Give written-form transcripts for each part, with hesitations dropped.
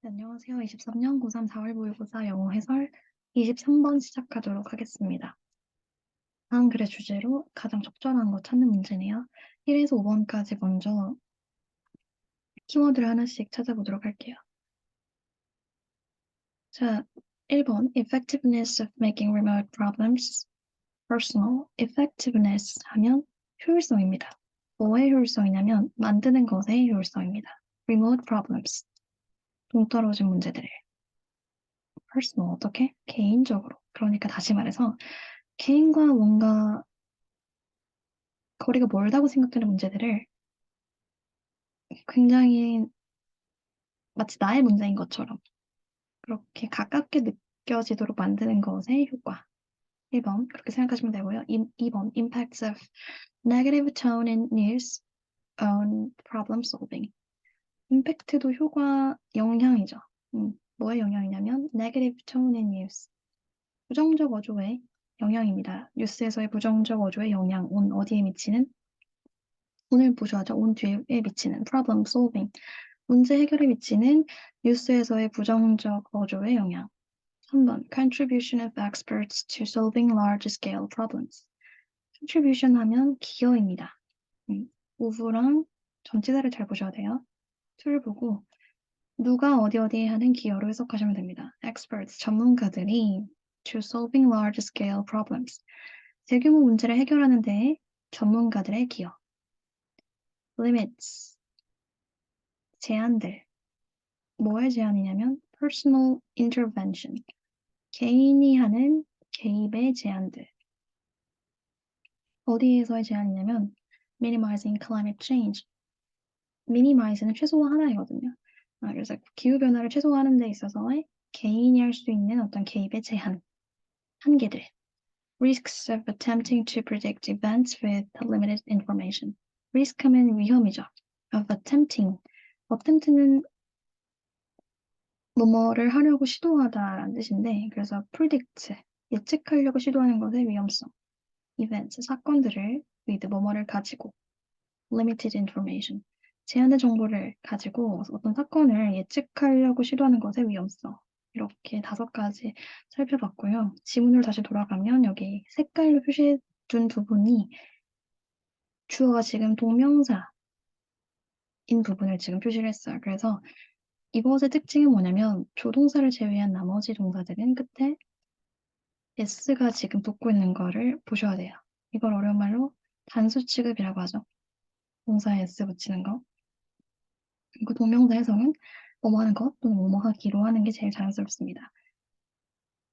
네, 안녕하세요. 23년 고3 4월 모의고사 영어 해설 23번 시작하도록 하겠습니다. 다음 글의 주제로 가장 적절한 거 찾는 문제네요. 1에서 5번까지 먼저 키워드를 하나씩 찾아보도록 할게요. 자, 1번 Effectiveness of making remote problems personal. Effectiveness 하면 효율성입니다. 뭐의 효율성이냐면 만드는 것의 효율성입니다. Remote problems. 동떨어진 문제들을. personal 어떻게? 개인적으로. 그러니까 다시 말해서 개인과 뭔가 거리가 멀다고 생각되는 문제들을 굉장히 마치 나의 문제인 것처럼 그렇게 가깝게 느껴지도록 만드는 것의 효과. 1번 그렇게 생각하시면 되고요. 2번 Impacts of negative tone in news on problem solving. 임팩트도 효과, 영향이죠. 뭐의 영향이냐면 negative tone in news. 부정적 어조의 영향입니다. 뉴스에서의 부정적 어조의 영향, 온 어디에 미치는? 오늘 보셔야죠. 온 뒤에 미치는 problem solving. 문제 해결에 미치는 뉴스에서의 부정적 어조의 영향. 3번 contribution of experts to solving large-scale problems. contribution 하면 기여입니다. of랑 전치사를 잘 보셔야 돼요. to를 보고 누가 어디에 하는 기여로 해석하시면 됩니다. experts, 전문가들이 to solving large-scale problems. 대규모 문제를 해결하는 데에 전문가들의 기여. limits, 제한들. 뭐의 제한이냐면 personal intervention, 개인이 하는 개입의 제한들. 어디에서의 제한이냐면 minimizing climate change. minimize는 최소화하나이거든요. 그래서 기후변화를 최소화하는 데 있어서의 개인이 할 수 있는 어떤 개입의 제한, 한계들. risks of attempting to predict events with limited information. risk 하면 위험이죠. of attempt는 뭐뭐를 하려고 시도하다라는 뜻인데, 그래서 predict, 예측하려고 시도하는 것의 위험성. events, 사건들을 with 뭐뭐를 가지고. limited information, 제한된 정보를 가지고 어떤 사건을 예측하려고 시도하는 것의 위험성. 이렇게 5가지 살펴봤고요. 지문으로 다시 돌아가면 여기 색깔로 표시해 둔 부분이 주어가 지금 동명사인 부분을 지금 표시를 했어요. 그래서 이것의 특징은 뭐냐면 조동사를 제외한 나머지 동사들은 끝에 s가 지금 붙고 있는 거를 보셔야 돼요. 이걸 어려운 말로 단수 취급이라고 하죠. 동사에 s 붙이는 거. 그리고 동명사 해석은 뭐뭐 하는 것 또는 뭐뭐 하기로 하는 게 제일 자연스럽습니다.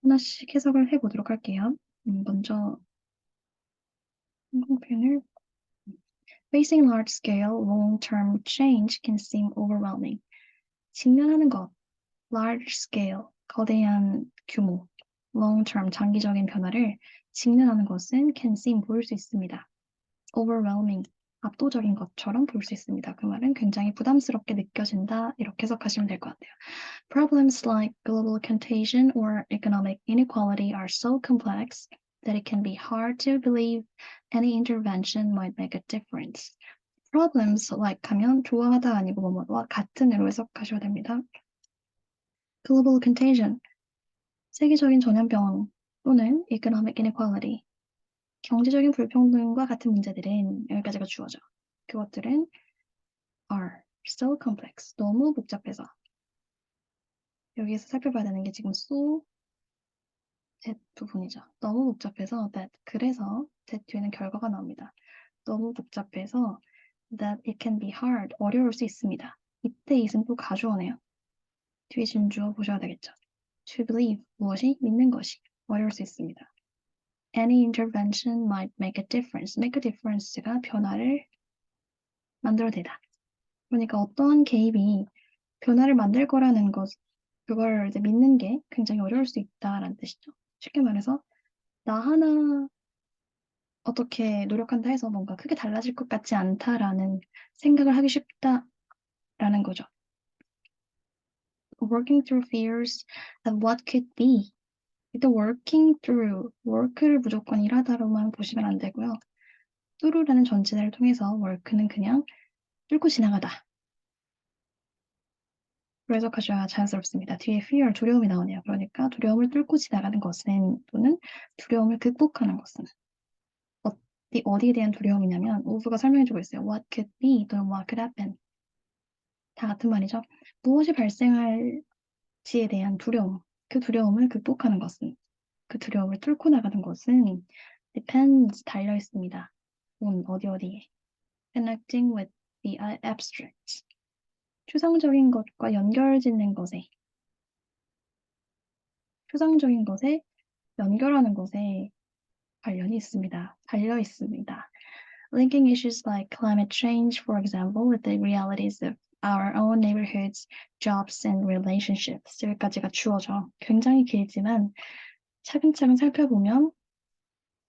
하나씩 해석을 해보도록 할게요. 먼저 항공편을 Facing large-scale, long-term change can seem overwhelming. 직면하는 것, large-scale, 거대한 규모, long-term, 장기적인 변화를 직면하는 것은 can seem, 보일 수 있습니다. overwhelming, 압도적인 것처럼 볼 수 있습니다. 그 말은 굉장히 부담스럽게 느껴진다. 이렇게 해석하시면 될 것 같아요. Problems like global contagion or economic inequality are so complex that it can be hard to believe any intervention might make a difference. Problems like 하면 좋아하다 아니고 뭐뭐와 같은으로 해석하셔야 됩니다. Global contagion, 세계적인 전염병 또는 economic inequality, 경제적인 불평등과 같은 문제들은 여기까지가 주어져. 그것들은 are so complex, 너무 복잡해서. 여기에서 살펴봐야 되는 게 지금 so, that 부분이죠. 너무 복잡해서 that, 그래서 that 뒤에는 결과가 나옵니다. 너무 복잡해서 that it can be hard, 어려울 수 있습니다. 이때 it은 또 가주어네요. 뒤에 진주어 보셔야 되겠죠. To believe, 무엇이? 믿는 것이 어려울 수 있습니다. Any intervention might make a difference. make a difference가 변화를 만들어내다. 그러니까 어떠한 개입이 변화를 만들 거라는 것, 그걸 이제 믿는 게 굉장히 어려울 수 있다라는 뜻이죠. 쉽게 말해서 나 하나 어떻게 노력한다 해서 뭔가 크게 달라질 것 같지 않다라는 생각을 하기 쉽다라는 거죠. Working through fears of what could be. 일단 working through, work를 무조건 일하다로만 보시면 안 되고요. through라는 전치사를 통해서 work는 그냥 뚫고 지나가다. 그래서 가셔야 자연스럽습니다. 뒤에 fear, 두려움이 나오네요. 그러니까 두려움을 뚫고 지나가는 것은 또는 두려움을 극복하는 것은 어디에 대한 두려움이냐면 오브가 설명해주고 있어요. What could be 또는 what could happen. 다 같은 말이죠. 무엇이 발생할지에 대한 두려움, 그 두려움을 극복하는 것은 그 두려움을 뚫고 나가는 것은 depends 달려 있습니다. on 어디에 connecting with the abstract 추상적인 것과 연결짓는 것에 추상적인 것에 연결하는 것에 관련이 있습니다. 달려 있습니다. Linking issues like climate change, for example, with the realities of our own neighborhoods, jobs, and relationships. 여기까지가 주어져. 굉장히 길지만 차근차근 살펴보면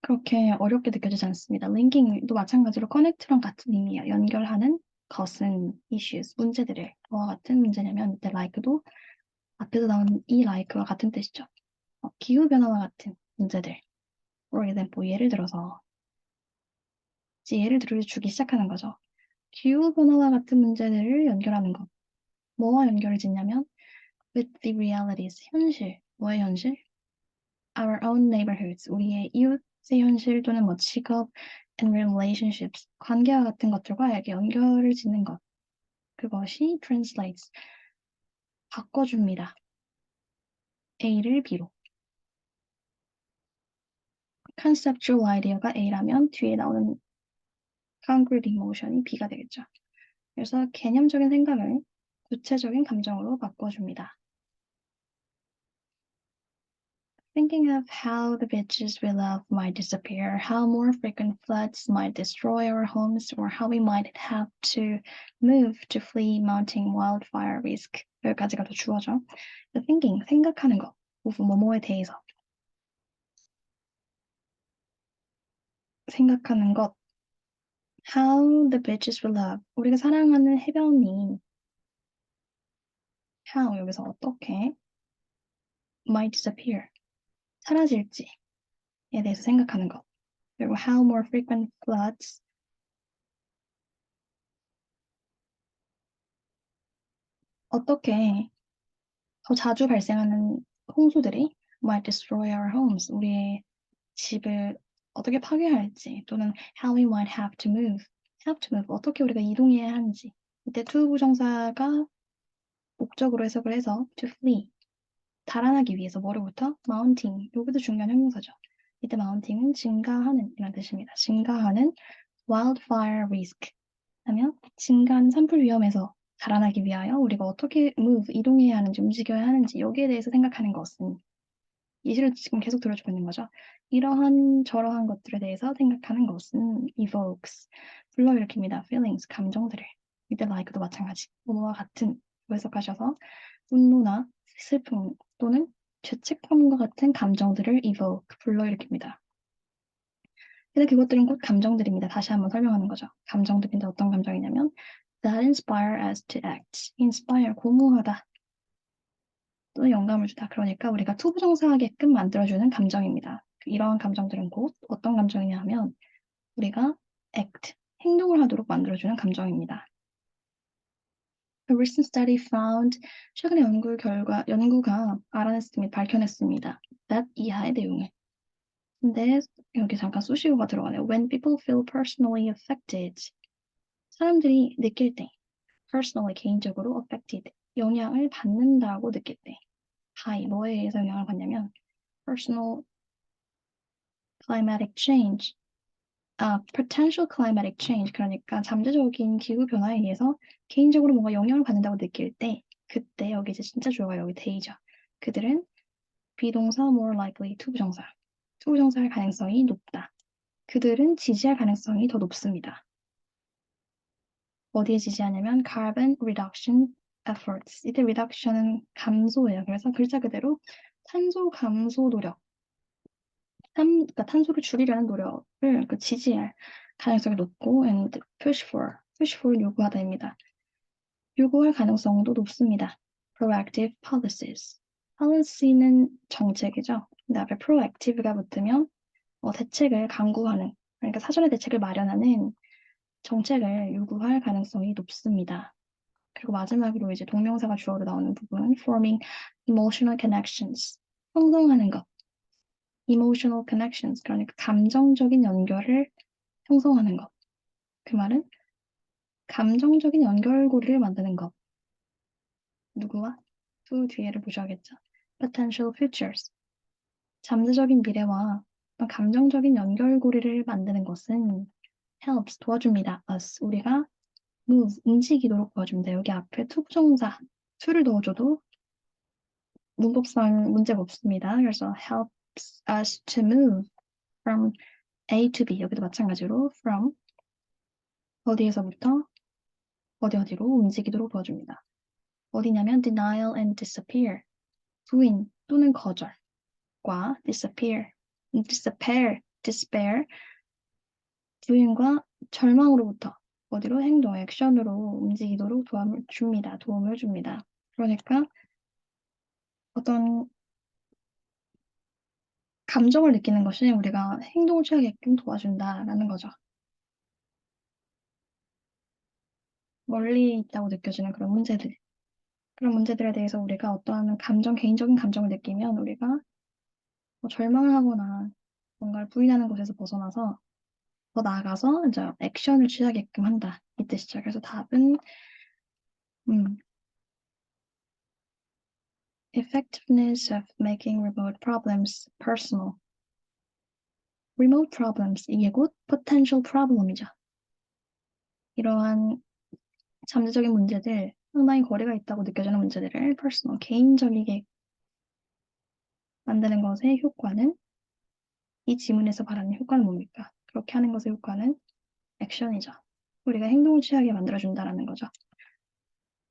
그렇게 어렵게 느껴지지 않습니다. linking도 마찬가지로 connect랑 같은 의미예요. 연결하는 것은 issues, 문제들을 뭐와 같은 문제냐면 이때 like도 앞에서 나온 이 like와 같은 뜻이죠. 기후변화와 같은 문제들. For example, 예를 들어서 이제 예를 들어주기 시작하는 거죠. 기후변화와 같은 문제들을 연결하는 것. 뭐와 연결을 짓냐면 with the realities, 현실. 뭐의 현실? Our own neighborhoods, 우리의 이웃의 현실 또는 뭐 직업 and relationships, 관계와 같은 것들과 이렇게 연결을 짓는 것. 그것이 translates, 바꿔줍니다. A를 B로. conceptual idea가 A라면 뒤에 나오는 concrete emotion이 B가 되겠죠. 그래서 개념적인 생각을 구체적인 감정으로 바꿔줍니다. Thinking of how the beaches we love might disappear, how more frequent floods might destroy our homes, or how we might have to move to flee mounting wildfire risk. 여기까지가 더 주어져. Thinking, 생각하는 것, of 뭐뭐에 대해서. 생각하는 것. How the beaches we love. 우리가 사랑하는 해변이 how 여기서 어떻게 might disappear. 사라질지에 대해서 생각하는 것. 그리고 how more frequent floods 어떻게 더 자주 발생하는 홍수들이 might destroy our homes 우리의 집을 어떻게 파괴할지 또는 how we might have to move 어떻게 우리가 이동해야 하는지 이때 to 부정사가 목적으로 해석을 해서 to flee 달아나기 위해서 뭐로부터 mounting 여기도 중요한 형용사죠. 이때 mounting은 증가하는 이란 뜻입니다. 증가하는 wildfire risk 하면 증가한 산불 위험에서 달아나기 위하여 우리가 어떻게 move, 이동해야 하는지 움직여야 하는지 여기에 대해서 생각하는 것은 예시를 지금 계속 들어주고 있는 거죠. 이러한 저러한 것들에 대해서 생각하는 것은 evokes, 불러일으킵니다. feelings, 감정들을. 이때 like도 마찬가지. 뭐와 같은 해석하셔서 분노나 슬픔 또는 죄책감과 같은 감정들을 evoke, 불러일으킵니다. 근데 그것들은 곧 감정들입니다. 다시 한번 설명하는 거죠. 감정들인데 어떤 감정이냐면 that inspire us to act. inspire, 공허하다. 또는 영감을 주다. 그러니까 우리가 투부정사하게끔 만들어주는 감정입니다. 이러한 감정들은 곧 어떤 감정이냐 하면 우리가 act, 행동을 하도록 만들어주는 감정입니다. A recent study found, 최근의 연구가 알아냈습니다. 밝혀냈습니다. that 이하의 내용을. 근데 여기 잠깐 수식어가 들어가네요. When people feel personally affected. 사람들이 느낄 때, personally, 개인적으로 affected, 영향을 받는다고 느낄 때. by, 뭐에 의해서 영향을 받냐면 personal climatic change, potential climatic change, 그러니까 잠재적인 기후 변화에 의해서 개인적으로 뭔가 영향을 받는다고 느낄 때, 그때 여기 이제 진짜 주어가 여기 the이죠. 그들은 비동사 more likely to 부정사할 가능성이 높다. 그들은 지지할 가능성이 더 높습니다. 어디에 지지하냐면 carbon reduction efforts. 이때 reduction은 감소예요. 그래서 글자 그대로 탄소 감소 노력. 그러니까 탄소를 줄이려는 노력을 지지할 가능성이 높고 and push for 요구하다입니다. 요구할 가능성도 높습니다. proactive policies. policy는 정책이죠. 근데 앞에 proactive가 붙으면 대책을 강구하는 그러니까 사전에 대책을 마련하는 정책을 요구할 가능성이 높습니다. 그리고 마지막으로 이제 동명사가 주어로 나오는 부분, forming emotional connections. 형성하는 것. emotional connections. 그러니까 감정적인 연결을 형성하는 것. 그 말은 감정적인 연결고리를 만드는 것. 누구와? 또 뒤에를 보셔야겠죠. potential futures. 잠재적인 미래와 어떤 감정적인 연결고리를 만드는 것은 helps, 도와줍니다. us, 우리가 move, 움직이도록 도와줍니다. 여기 앞에 to 부정사, to를 넣어줘도 문법상 문제가 없습니다. 그래서 helps us to move from A to B. 여기도 마찬가지로 from 어디에서부터 어디로 움직이도록 도와줍니다. 어디냐면 denial and disappear. 부인 또는 거절과 disappear, despair, 부인과 절망으로부터 어디로 행동, 액션으로 움직이도록 도움을 줍니다. 그러니까 어떤 감정을 느끼는 것이 우리가 행동을 취하게끔 도와준다라는 거죠. 멀리 있다고 느껴지는 그런 문제들. 그런 문제들에 대해서 우리가 어떠한 개인적인 감정을 느끼면 우리가 뭐 절망을 하거나 뭔가를 부인하는 것에서 벗어나서 더 나아가서 이제 액션을 취하게끔 한다. 이 뜻이죠. 그래서 답은 음, effectiveness of making remote problems personal. remote problems, 이게 곧 potential problem이죠. 이러한 잠재적인 문제들, 상당히 거리가 있다고 느껴지는 문제들을 personal, 개인적이게 만드는 것의 효과는 이 지문에서 말하는 효과는 뭡니까? 그렇게 하는 것의 효과는 액션이죠. 우리가 행동을 취하게 만들어준다는 거죠.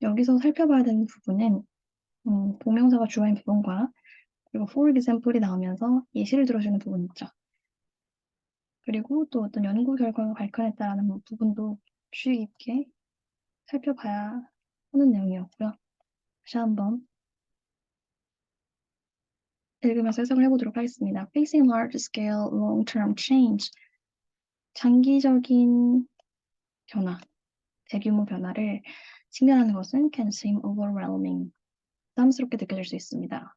여기서 살펴봐야 되는 부분은 동명사가 주어인 부분과 그리고 for example이 나오면서 예시를 들어주는 부분 있죠. 그리고 또 어떤 연구 결과가 발견했다라는 부분도 주의 깊게 살펴봐야 하는 내용이었고요. 다시 한번 읽으면서 해석을 해보도록 하겠습니다. Facing large-scale long-term change, 장기적인 변화, 대규모 변화를 직면하는 것은 can seem overwhelming, 부담스럽게 느껴질 수 있습니다.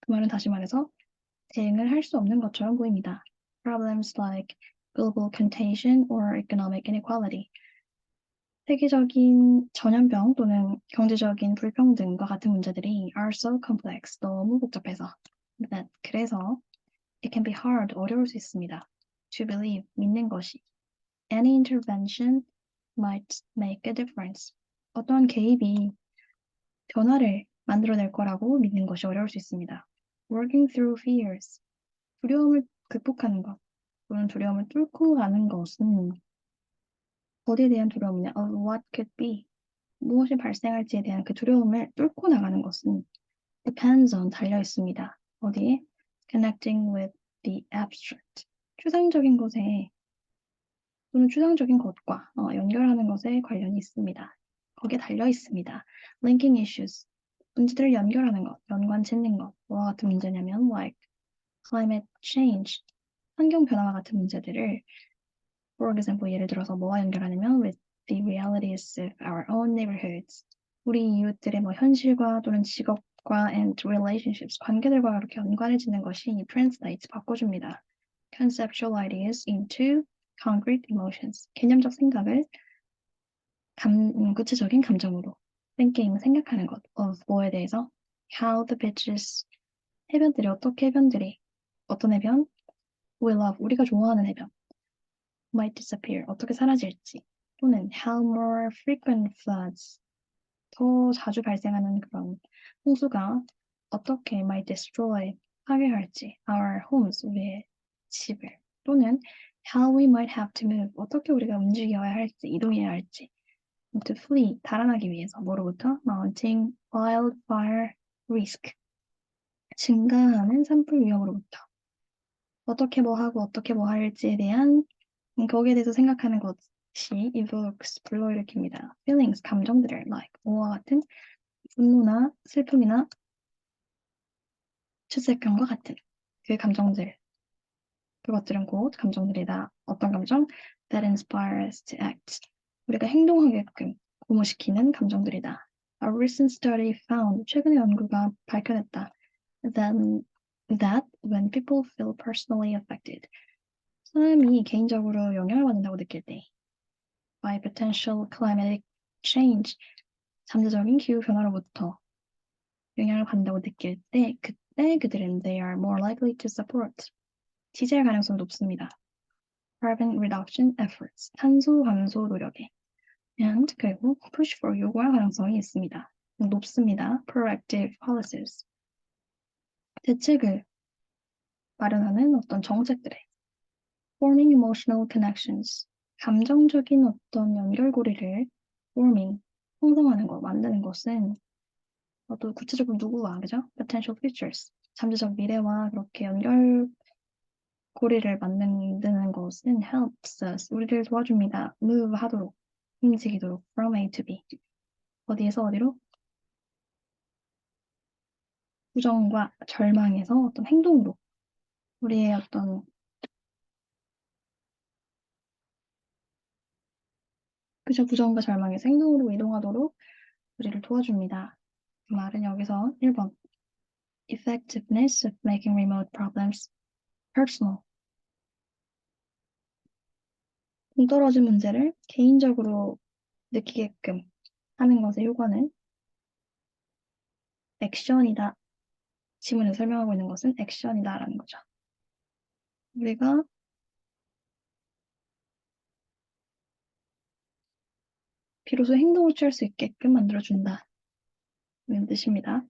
그 말은 다시 말해서 대응을 할 수 없는 것처럼 보입니다. Problems like global contagion or economic inequality, 세계적인 전염병 또는 경제적인 불평등과 같은 문제들이 are so complex, 너무 복잡해서 그래서 it can be hard, 어려울 수 있습니다. To believe, 믿는 것이 any intervention might make a difference. 어떠한 개입이 변화를 만들어낼 거라고 믿는 것이 어려울 수 있습니다. Working through fears, 두려움을 극복하는 것 또는 두려움을 뚫고 가는 것은 어디에 대한 두려움이냐? Of what could be, 무엇이 발생할지에 대한 그 두려움을 뚫고 나가는 것은 depends on, 달려 있습니다. 어디에? Connecting with the abstract, 추상적인 것에 또는 추상적인 것과 연결하는 것에 관련이 있습니다. 거기에 달려 있습니다. Linking issues, 문제들을 연결하는 것, 연관 짓는 것. 뭐와 같은 문제냐면 like climate change, 환경 변화와 같은 문제들을 for example, 예를 들어서 뭐와 연결하냐면 with the realities of our own neighborhoods, 우리 이웃들의 현실과 또는 직업과 and relationships, 관계들과 이렇게 연관을 짓는 것이 translate, 바꿔줍니다. Conceptual ideas into concrete emotions, 개념적 생각을 구체적인 감정으로 thinking, 생각하는 것 of 뭐에 대해서 how the beaches, 해변들이 어떤 해변 we love, 우리가 좋아하는 해변 might disappear, 어떻게 사라질지 또는 how more frequent floods, 더 자주 발생하는 그런 홍수가 어떻게 might destroy, 파괴할지 our homes, 우리의 집을 또는 how we might have to move, 어떻게 우리가 움직여야 할지, 이동해야 할지 to flee, 달아나기 위해서 뭐로부터? mounting wildfire risk, 증가하는 산불 위험으로부터 어떻게 뭐 하고 어떻게 뭐 할지에 대한 거기에 대해서 생각하는 것이 evokes, 불러일으킵니다. feelings, 감정들을 like 뭐와 같은 분노나 슬픔이나 출색감과 같은 그 감정들, 그것들은 곧 감정들이다. 어떤 감정? That inspire us to act. 우리가 행동하게끔 고무시키는 감정들이다. A recent study found, 최근의 연구가 밝혀냈다. Then, that when people feel personally affected, 사람이 개인적으로 영향을 받는다고 느낄 때, by potential climatic change, 잠재적인 기후 변화로부터 영향을 받는다고 느낄 때, 그때 그들은 they are more likely to support, 지지할 가능성이 높습니다. Carbon reduction efforts, 탄소 감소 노력에 and 그리고 push for 요구할 가능성이 있습니다. 높습니다. Proactive policies, 대책을 마련하는 어떤 정책들에 forming emotional connections, 감정적인 어떤 연결고리를 forming, 형성하는 것, 만드는 것은 또 구체적으로 누구와, 그죠? potential futures, 잠재적 미래와 그렇게 연결고리를 만드는 것은 helps us, 우리를 도와줍니다. move 하도록, 움직이도록 from A to B, 어디에서 어디로? 부정과 절망에서 어떤 행동으로 우리의 어떤 그저 부정과 절망에서 행동으로 이동하도록 우리를 도와줍니다. 그 말은 여기서 1번 effectiveness of making remote problems personal, 동떨어진 문제를 개인적으로 느끼게끔 하는 것의 효과는 액션이다. 지문에 설명하고 있는 것은 액션이다라는 거죠. 우리가 비로소 행동을 취할 수 있게끔 만들어준다. 는 뜻입니다.